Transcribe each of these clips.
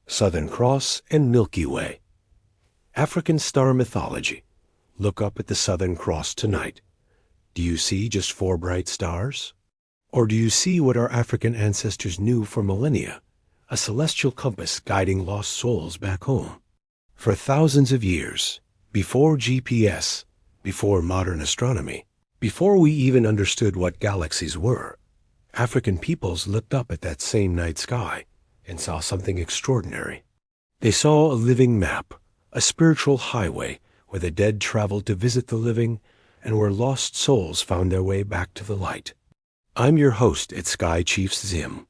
Southern Cross and Milky Way. African star mythology. Look up at the Southern Cross tonight. Do you see just 4 bright stars? Or do you see what our African ancestors knew for millennia? A celestial compass guiding lost souls back home. For thousands of years, before GPS, before modern astronomy, before we even understood what galaxies were, African peoples looked up at that same night sky and saw something extraordinary. They saw a living map, a spiritual highway where the dead traveled to visit the living and where lost souls found their way back to the light. I'm your host at Sky Chiefs Zim,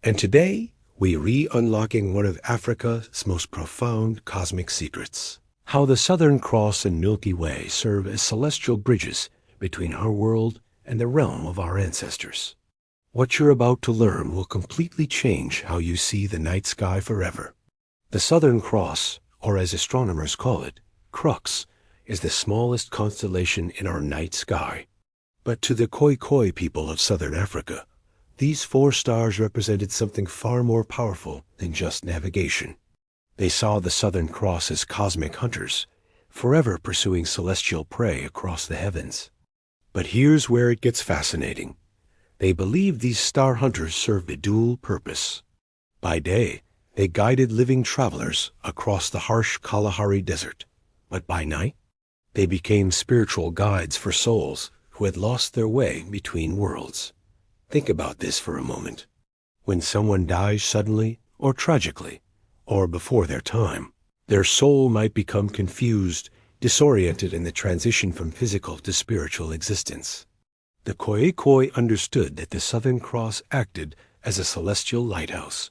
and today we re-unlocking one of Africa's most profound cosmic secrets. How the Southern Cross and Milky Way serve as celestial bridges between our world and the realm of our ancestors. What you're about to learn will completely change how you see the night sky forever. The Southern Cross, or as astronomers call it, Crux, is the smallest constellation in our night sky. But to the Khoikhoi people of southern Africa, these 4 stars represented something far more powerful than just navigation. They saw the Southern Cross as cosmic hunters, forever pursuing celestial prey across the heavens. But here's where it gets fascinating. They believed these star hunters served a dual purpose. By day, they guided living travelers across the harsh Kalahari Desert. But by night, they became spiritual guides for souls who had lost their way between worlds. Think about this for a moment. When someone dies suddenly or tragically, or before their time, their soul might become confused, disoriented in the transition from physical to spiritual existence. The Khoikhoi understood that the Southern Cross acted as a celestial lighthouse,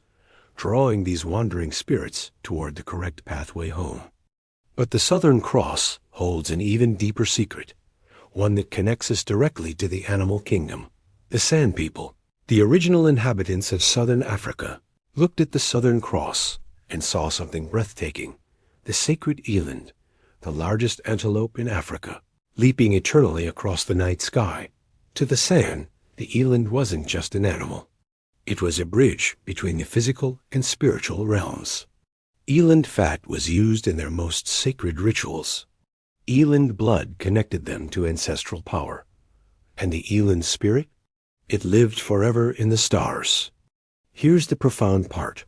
drawing these wandering spirits toward the correct pathway home. But the Southern Cross holds an even deeper secret, one that connects us directly to the animal kingdom. The Sand People, the original inhabitants of southern Africa, looked at the Southern Cross and saw something breathtaking. The sacred Eland, the largest antelope in Africa, leaping eternally across the night sky. To the Sand, the Eland wasn't just an animal. It was a bridge between the physical and spiritual realms. Eland fat was used in their most sacred rituals. Eland blood connected them to ancestral power. And the Eland spirit? It lived forever in the stars. Here's the profound part.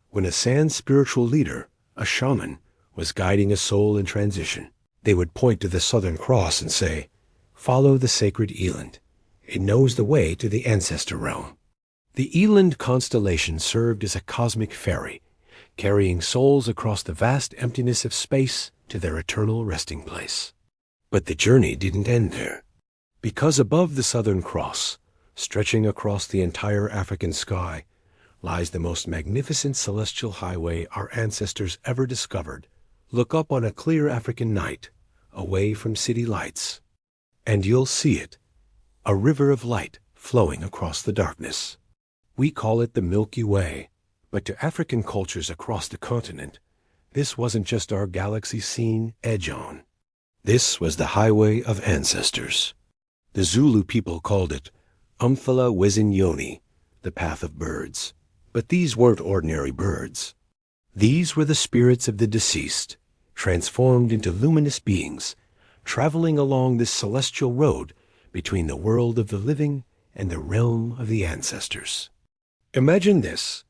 When a Sand spiritual leader, a shaman, was guiding a soul in transition, they would point to the Southern Cross and say, "Follow the sacred Eland. It knows the way to the ancestor realm." The Eland constellation served as a cosmic ferry, carrying souls across the vast emptiness of space to their eternal resting place. But the journey didn't end there. Because above the Southern Cross, stretching across the entire African sky, lies the most magnificent celestial highway our ancestors ever discovered. Look up on a clear African night, away from city lights, and you'll see it, a river of light flowing across the darkness. We call it the Milky Way, but to African cultures across the continent, this wasn't just our galaxy seen edge on. This was the highway of ancestors. The Zulu people called it Umfala Wezinyoni, the path of birds. But these weren't ordinary birds. These were the spirits of the deceased, transformed into luminous beings, traveling along this celestial road between the world of the living and the realm of the ancestors. Imagine this.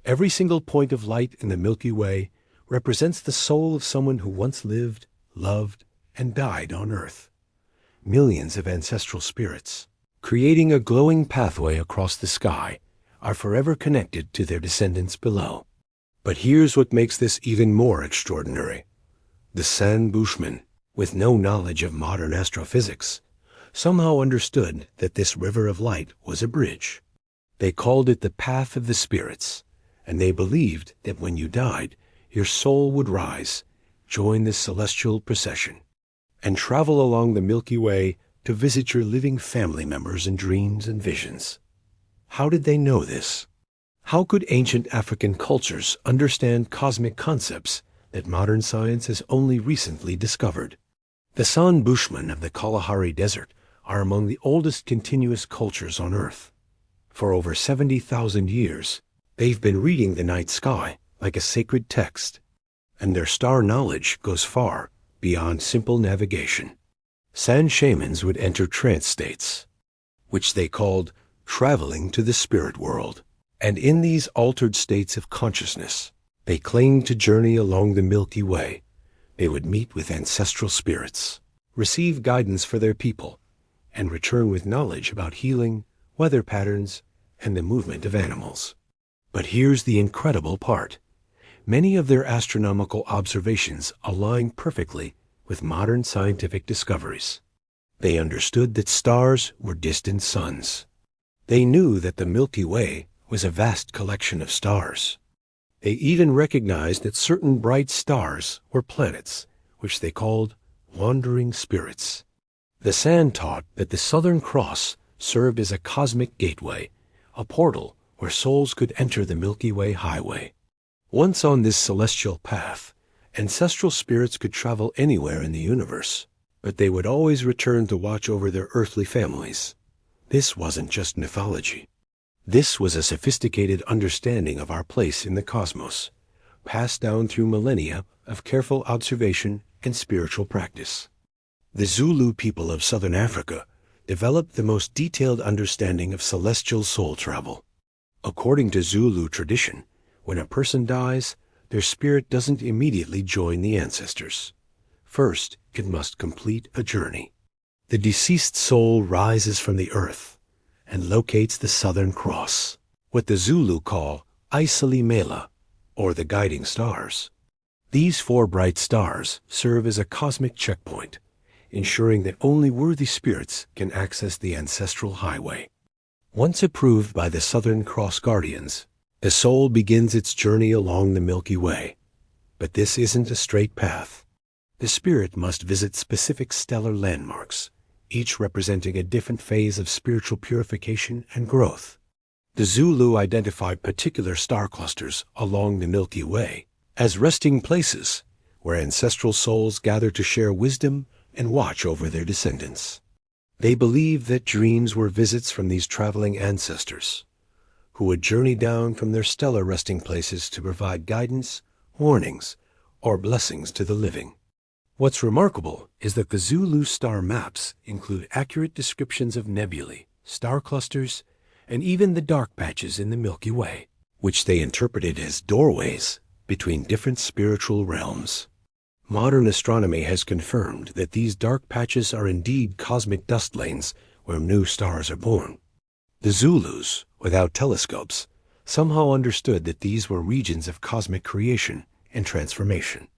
Every single point of light in the Milky Way represents the soul of someone who once lived, loved, and died on Earth. Millions of ancestral spirits, creating a glowing pathway across the sky, are forever connected to their descendants below. But here's what makes this even more extraordinary. The San Bushmen, with no knowledge of modern astrophysics, somehow understood that this river of light was a bridge. They called it the path of the spirits, and they believed that when you died, your soul would rise, join this celestial procession, and travel along the Milky Way to visit your living family members in dreams and visions. How did they know this? How could ancient African cultures understand cosmic concepts that modern science has only recently discovered? The San Bushmen of the Kalahari Desert are among the oldest continuous cultures on Earth. For over 70,000 years, they've been reading the night sky like a sacred text, and their star knowledge goes far beyond simple navigation. Sand shamans would enter trance states, which they called traveling to the spirit world. And in these altered states of consciousness, they claimed to journey along the Milky Way. They would meet with ancestral spirits, receive guidance for their people, and return with knowledge about healing, weather patterns, and the movement of animals. But here's the incredible part. Many of their astronomical observations align perfectly with modern scientific discoveries. They understood that stars were distant suns. They knew that the Milky Way was a vast collection of stars. They even recognized that certain bright stars were planets, which they called wandering spirits. The sand taught that the Southern Cross served as a cosmic gateway, a portal where souls could enter the Milky Way highway. Once on this celestial path, ancestral spirits could travel anywhere in the universe, but they would always return to watch over their earthly families. This wasn't just mythology. This was a sophisticated understanding of our place in the cosmos, passed down through millennia of careful observation and spiritual practice. The Zulu people of southern Africa developed the most detailed understanding of celestial soul travel. According to Zulu tradition, when a person dies, their spirit doesn't immediately join the ancestors. First, it must complete a journey. The deceased soul rises from the earth and locates the Southern Cross, what the Zulu call Isilimela, or the guiding stars. These 4 bright stars serve as a cosmic checkpoint, ensuring that only worthy spirits can access the ancestral highway. Once approved by the Southern Cross guardians, the soul begins its journey along the Milky Way. But this isn't a straight path. The spirit must visit specific stellar landmarks, each representing a different phase of spiritual purification and growth. The Zulu identified particular star clusters along the Milky Way as resting places where ancestral souls gather to share wisdom and watch over their descendants. They believed that dreams were visits from these traveling ancestors, who would journey down from their stellar resting places to provide guidance, warnings, or blessings to the living. What's remarkable is that the Zulu star maps include accurate descriptions of nebulae, star clusters, and even the dark patches in the Milky Way, which they interpreted as doorways between different spiritual realms. Modern astronomy has confirmed that these dark patches are indeed cosmic dust lanes where new stars are born. The Zulus, without telescopes, somehow understood that these were regions of cosmic creation and transformation.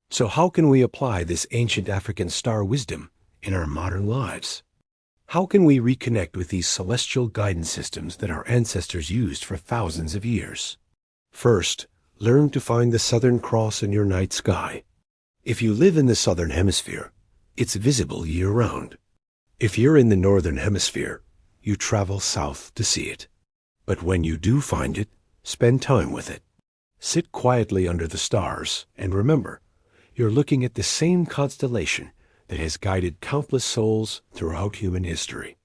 So how can we apply this ancient African star wisdom in our modern lives? How can we reconnect with these celestial guidance systems that our ancestors used for thousands of years? First, learn to find the Southern Cross in your night sky. If you live in the Southern Hemisphere, it's visible year-round. If you're in the Northern Hemisphere, you travel south to see it. But when you do find it, spend time with it. Sit quietly under the stars, and remember, you're looking at the same constellation that has guided countless souls throughout human history.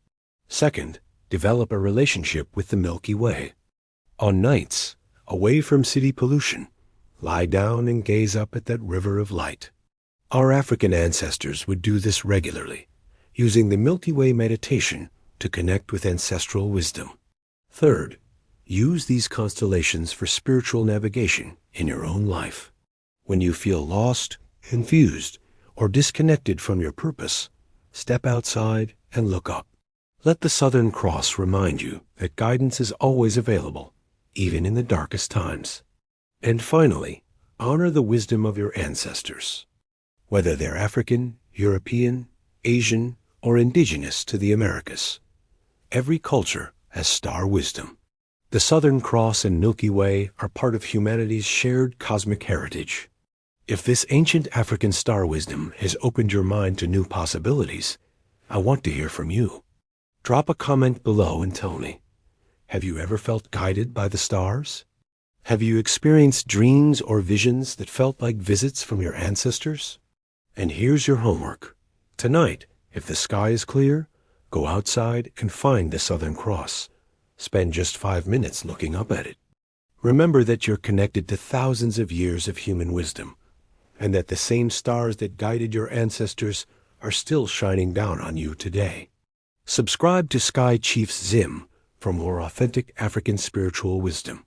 Second, develop a relationship with the Milky Way. On nights, away from city pollution, lie down and gaze up at that river of light. Our African ancestors would do this regularly, using the Milky Way meditation to connect with ancestral wisdom. Third, use these constellations for spiritual navigation in your own life. When you feel lost, confused, or disconnected from your purpose, step outside and look up. Let the Southern Cross remind you that guidance is always available, even in the darkest times. And finally, honor the wisdom of your ancestors. Whether they're African, European, Asian, or indigenous to the Americas, every culture has star wisdom. The Southern Cross and Milky Way are part of humanity's shared cosmic heritage. If this ancient African star wisdom has opened your mind to new possibilities, I want to hear from you. Drop a comment below and tell me, have you ever felt guided by the stars? Have you experienced dreams or visions that felt like visits from your ancestors? And here's your homework. Tonight, if the sky is clear, go outside and find the Southern Cross. Spend just 5 minutes looking up at it. Remember that you're connected to thousands of years of human wisdom, and that the same stars that guided your ancestors are still shining down on you today. Subscribe to Sky Chief Zim for more authentic African spiritual wisdom.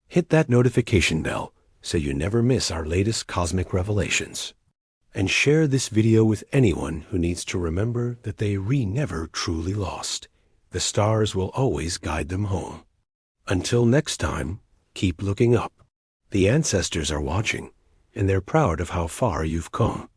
Hit that notification bell so you never miss our latest cosmic revelations. And share this video with anyone who needs to remember that they were never truly lost. The stars will always guide them home. Until next time, keep looking up. The ancestors are watching, and they're proud of how far you've come.